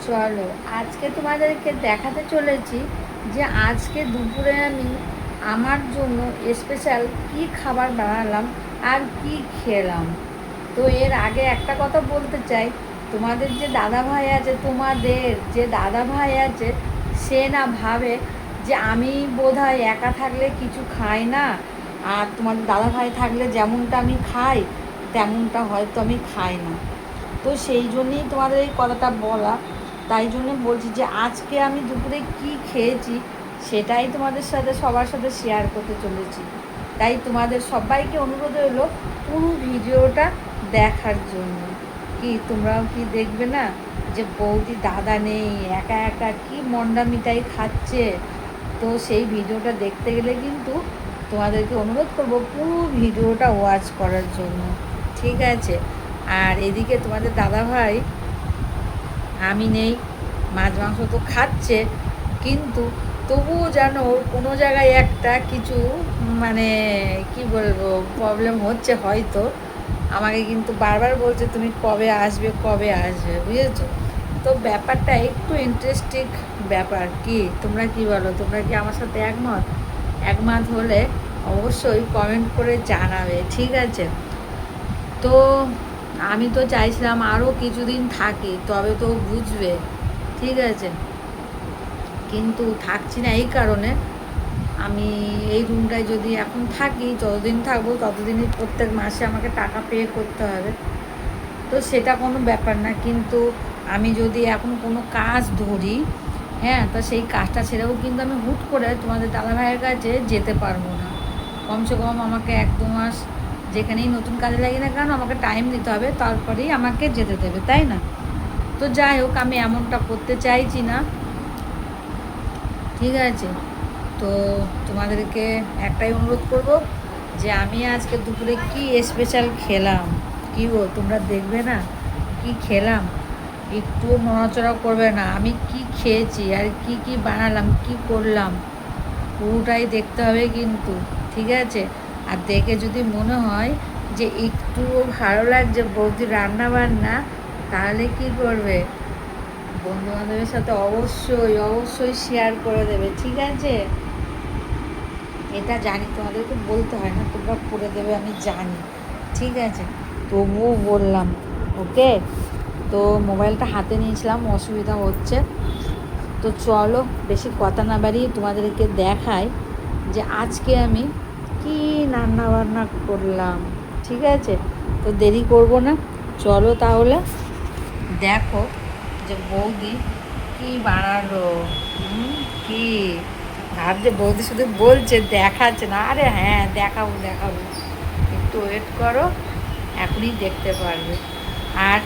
চলো আজকে তোমাদেরকে দেখাতে চলেছি যে আজকে দুপুরে আমি আমার জন্য স্পেশাল কি খাবার বানালাম আর কি খেলাম। তো এর আগে একটা কথা বলতে চাই, তোমাদের যে দাদা ভাই আছে, সে না ভাবে যে আমি বোধহয় একা থাকলে কিছু খাই না, আর তোমাদের দাদা ভাই থাকলে যেমনটা আমি খাই তেমনটা হয়তো আমি খাই না। তো সেই জন্যেই তোমাদের এই কথাটা বলা। তাই জন্য বলছি যে আজকে আমি দুপুরে কি খেয়েছি সেটাই তোমাদের সাথে সবার সাথে শেয়ার করতে চলেছি। তাই তোমাদের সবাইকে অনুরোধ হলো পুরো ভিডিওটা দেখার জন্য। কি তোমরাও কি দেখবে না যে বৌদি দাদা নেই, একা একা কি মন্ডা মিঠাই খাচ্ছে? তো সেই ভিডিওটা দেখতে গেলে কিন্তু তোমাদেরকে অনুরোধ করবো পুরো ভিডিওটা ওয়াচ করার জন্য, ঠিক আছে? আর এদিকে তোমাদের দাদা ভাই, আমি নেই, মাছ মাংস তো খাচ্ছে, কিন্তু তবুও যেন ওর কোনো জায়গায় একটা কিছু মানে কি বলবো প্রবলেম হচ্ছে হয়তো। আমাকে কিন্তু বারবার বলছে তুমি কবে আসবে কবে আসবে, বুঝেছো? তো ব্যাপারটা একটু ইন্টারেস্টিং ব্যাপার। কি তোমরা কি বলো? তোমরা কি আমার সাথে একমত? একমত হলে অবশ্যই কমেন্ট করে জানাবে, ঠিক আছে? তো আমি তো চাইছিলাম আরও কিছুদিন থাকি, তবে তো বুঝবে, ঠিক আছে? কিন্তু থাকছি না এই কারণে, আমি এই রুমটায় যদি এখন থাকি, যতদিন থাকবো ততদিনই প্রত্যেক মাসে আমাকে টাকা পে করতে হবে। তো সেটা কোনো ব্যাপার না, কিন্তু আমি যদি এখন কোনো কাজ ধরি, হ্যাঁ, তো সেই কাজটা ছেড়েও কিন্তু আমি হুট করে তোমাদের দাদা ভাইয়ের কাছে যেতে পারবো না। কমসে কম আমাকে 1-2 মাস যেখানেই নতুন কাজে লাগে না কেন আমাকে টাইম দিতে হবে, তারপরেই আমাকে যেতে দেবে, তাই না? তো যাই হোক, আমি এমনটা করতে চাইছি না, ঠিক আছে? তো তোমাদেরকে একটাই অনুরোধ করব যে আমি আজকে দুপুরে কি স্পেশাল খেলাম। কি গো, তোমরা দেখবে না কি খেলাম? একটুও নড়াচড়া করবে না, আমি কি খেয়েছি আর কি কি বানালাম কি করলাম পুরোটাই দেখতে হবে কিন্তু, ঠিক আছে? আর দেখে যদি মনে হয় যে একটুও ভালো লাগছে বৌদির রান্না বান্না, তাহলে কি করবে? বন্ধু বান্ধবের সাথে অবশ্যই অবশ্যই শেয়ার করে দেবে, ঠিক আছে? এটা জানি, তোমাদেরকে বলতে হয় না, তোমরা করে দেবে আমি জানি, ঠিক আছে? তবুও বললাম, ওকে? তো মোবাইলটা হাতে নিয়েছিলাম, অসুবিধা হচ্ছে। তো চলো বেশি কথা না বাড়িয়ে তোমাদেরকে দেখাই যে আজকে আমি কি রান্না বান্না করলাম, ঠিক আছে? তো দেরি করব না, চলো তাহলে দেখো যে বৌদি কি বানালো। কি ভাবছে বৌদি শুধু বলছে, দেখাচ্ছে না? আরে হ্যাঁ, দেখাবো দেখাবো, একটু ওয়েট করো, এখনই দেখতে পারবে। আর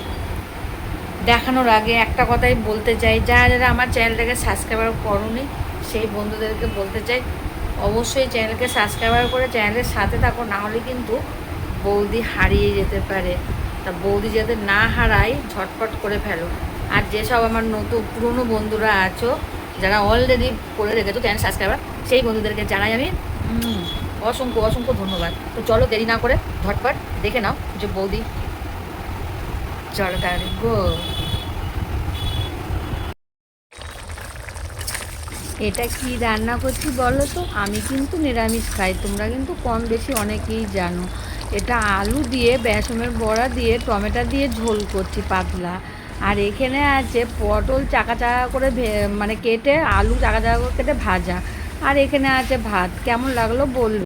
দেখানোর আগে একটা কথাই বলতে চাই, যারা যারা আমার চ্যানেলটাকে সাবস্ক্রাইবার করোনি সেই বন্ধুদেরকে বলতে চাই অবশ্যই চ্যানেলকে সাবস্ক্রাইবার করে চ্যানেলের সাথে থাকো, না হলে কিন্তু বৌদি হারিয়ে যেতে পারে। তা বৌদি যাতে না হারাই ঝটপট করে ফেলো। আর যেসব আমার নতুন পুরনো বন্ধুরা আছো, যারা অলরেডি করে রেখেছো চ্যানেল সাবস্ক্রাইবার, সেই বন্ধুদেরকে জানাই আমি অসংখ্য অসংখ্য ধন্যবাদ। তো চলো দেরি না করে ঝটপট দেখে নাও যে বৌদি, চলো তাহলে গো। এটা কি রান্না করছি বলো তো? আমি কিন্তু নিরামিষ খাই, তোমরা কিন্তু কম বেশি অনেকেই জানো। এটা আলু দিয়ে, বেসনের বড়া দিয়ে, টমেটো দিয়ে ঝোল করছি পাতলা। আর এখানে আছে পটল চাকা চাকা করে মানে কেটে, আলু চাকা চাকা করে কেটে ভাজা। আর এখানে আছে ভাত। কেমন লাগলো বলবে।